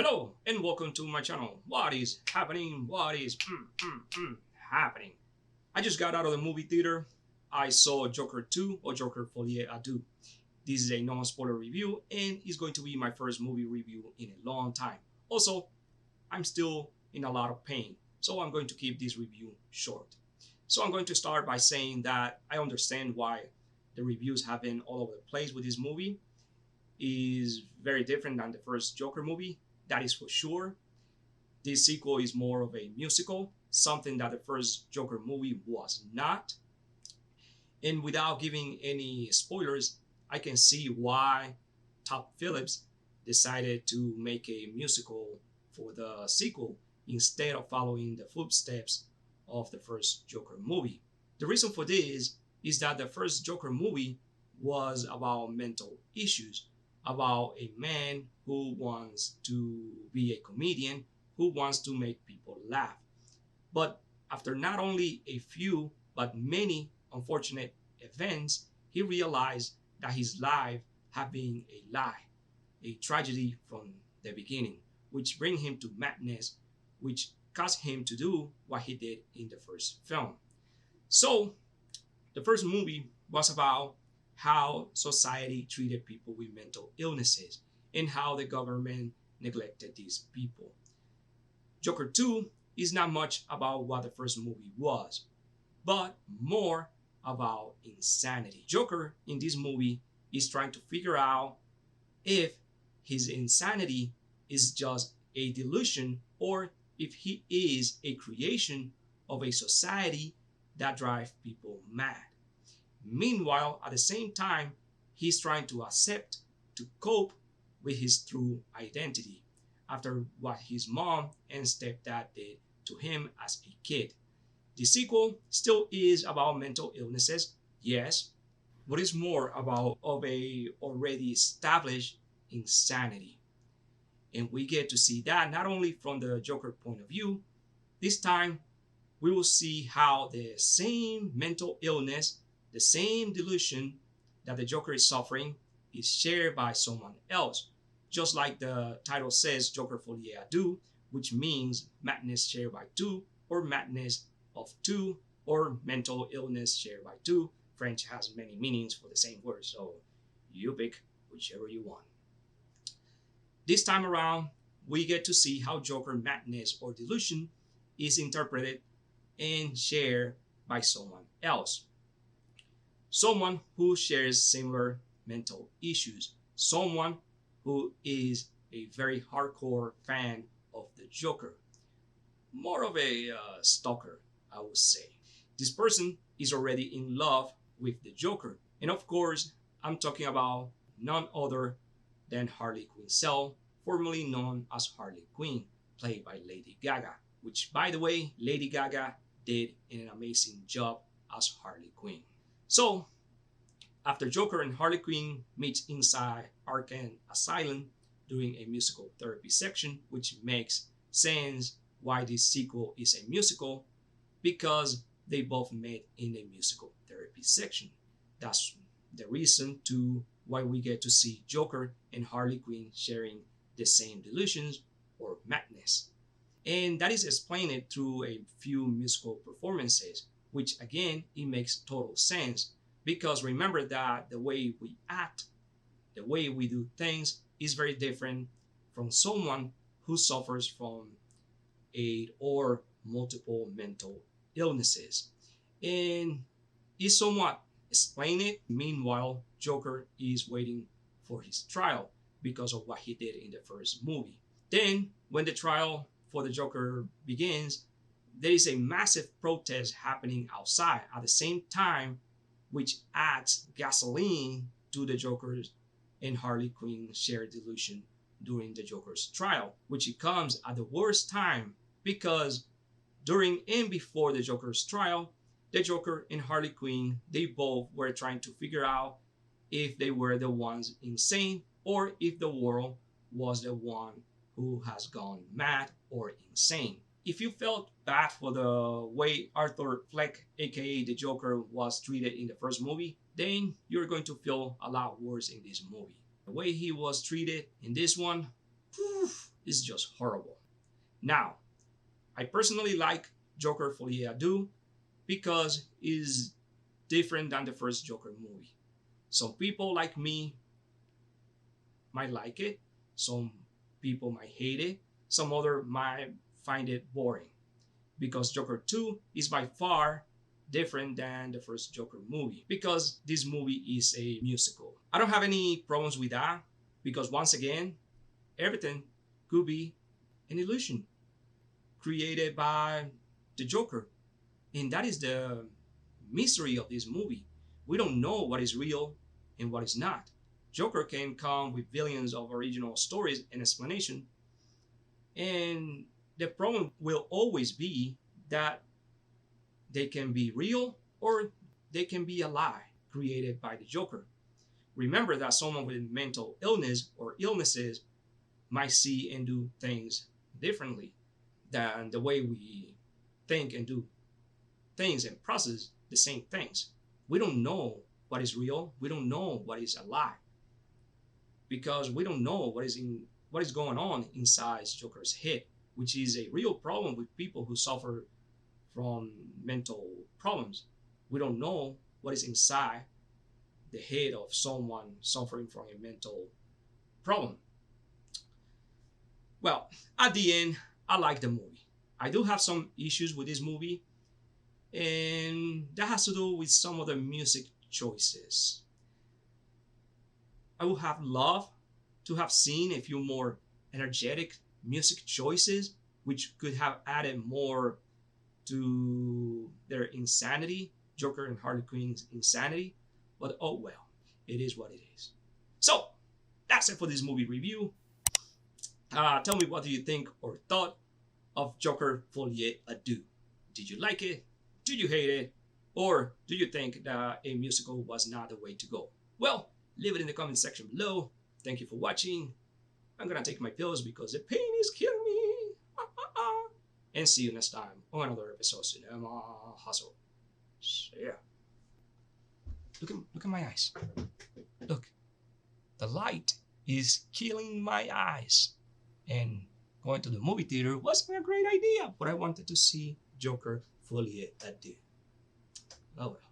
Hello and welcome to my channel. What is happening? What is happening? I just got out of the movie theater. I saw Joker 2 or Joker Folie à Deux. This is a non-spoiler review and it's going to be my first movie review in a long time. Also, I'm still in a lot of pain, so I'm going to keep this review short. So I'm going to start by saying that I understand why the reviews have been all over the place with this movie. Is very different than the first Joker movie, that is for sure. This sequel is more of a musical, something that the first Joker movie was not. And without giving any spoilers, I can see why Todd Phillips decided to make a musical for the sequel instead of following the footsteps of the first Joker movie. The reason for this is that the first Joker movie was about mental issues, about a man who wants to be a comedian, who wants to make people laugh. But after not only a few, but many unfortunate events, he realized that his life had been a lie, a tragedy from the beginning, which bring him to madness, which caused him to do what he did in the first film. So the first movie was about how society treated people with mental illnesses and how the government neglected these people. Joker 2 is not much about what the first movie was, but more about insanity. Joker in this movie is trying to figure out if his insanity is just a delusion or if he is a creation of a society that drives people mad. Meanwhile, at the same time, he's trying to accept, to cope with his true identity after what his mom and stepdad did to him as a kid. The sequel still is about mental illnesses, yes, but it's more about of a already established insanity. And we get to see that not only from the Joker point of view, this time we will see how the same mental illness, the same delusion that the Joker is suffering is shared by someone else. Just like the title says, Joker Folie à Deux, which means madness shared by two, or madness of two, or mental illness shared by two. French has many meanings for the same word, so you pick whichever you want. This time around, we get to see how Joker madness or delusion is interpreted and shared by someone else. Someone who shares similar mental issues. Someone who is a very hardcore fan of the Joker. More of a stalker, I would say. This person is already in love with the Joker. And of course, I'm talking about none other than Harley Quinn, formerly known as Harley Quinn, played by Lady Gaga, which, by the way, Lady Gaga did an amazing job as Harley Quinn. So, after Joker and Harley Quinn meet inside Arkham Asylum during a musical therapy section, which makes sense why this sequel is a musical, because they both met in a musical therapy section. That's the reason to why we get to see Joker and Harley Quinn sharing the same delusions or madness. And that is explained through a few musical performances, which again, it makes total sense because remember that the way we act, the way we do things is very different from someone who suffers from a or multiple mental illnesses. And is somewhat explained. Meanwhile, Joker is waiting for his trial because of what he did in the first movie. Then, when the trial for the Joker begins, there is a massive protest happening outside at the same time, which adds gasoline to the Joker's and Harley Quinn shared delusion during the Joker's trial, which it comes at the worst time because during and before the Joker's trial, the Joker and Harley Quinn, they both were trying to figure out if they were the ones insane or if the world was the one who has gone mad or insane. If you felt bad for the way Arthur Fleck, aka the Joker, was treated in the first movie, then you're going to feel a lot worse in this movie. The way he was treated in this one, is just horrible. Now, I personally like Joker Folie à Deux because it's different than the first Joker movie. Some people like me might like it, some people might hate it, some other might find it boring because Joker 2 is by far different than the first Joker movie because this movie is a musical. I don't have any problems with that because once again, everything could be an illusion created by the Joker. And that is the mystery of this movie. We don't know what is real and what is not. Joker can come with billions of original stories and explanation, and the problem will always be that they can be real or they can be a lie created by the Joker. Remember that someone with mental illness or illnesses might see and do things differently than the way we think and do things and process the same things. We don't know what is real. We don't know what is a lie because we don't know what is going on inside Joker's head, which is a real problem with people who suffer from mental problems. We don't know what is inside the head of someone suffering from a mental problem. Well, at the end, I like the movie. I do have some issues with this movie, and that has to do with some of the music choices. I would have loved to have seen a few more energetic music choices, which could have added more to their insanity, Joker and Harley Quinn's insanity. But oh well, it is what it is. So that's it for this movie review. Tell me what do you think or thought of Joker Folie à Deux. Did you like it? Did you hate it? Or do you think that a musical was not the way to go? Well, leave it in the comment section below. Thank you for watching. I'm gonna take my pills because the pain is killing me. And see you next time on another episode of Cinema Hustle. Yeah. Look at my eyes. Look. The light is killing my eyes. And going to the movie theater wasn't a great idea, but I wanted to see Joker Folie à Deux. Oh well.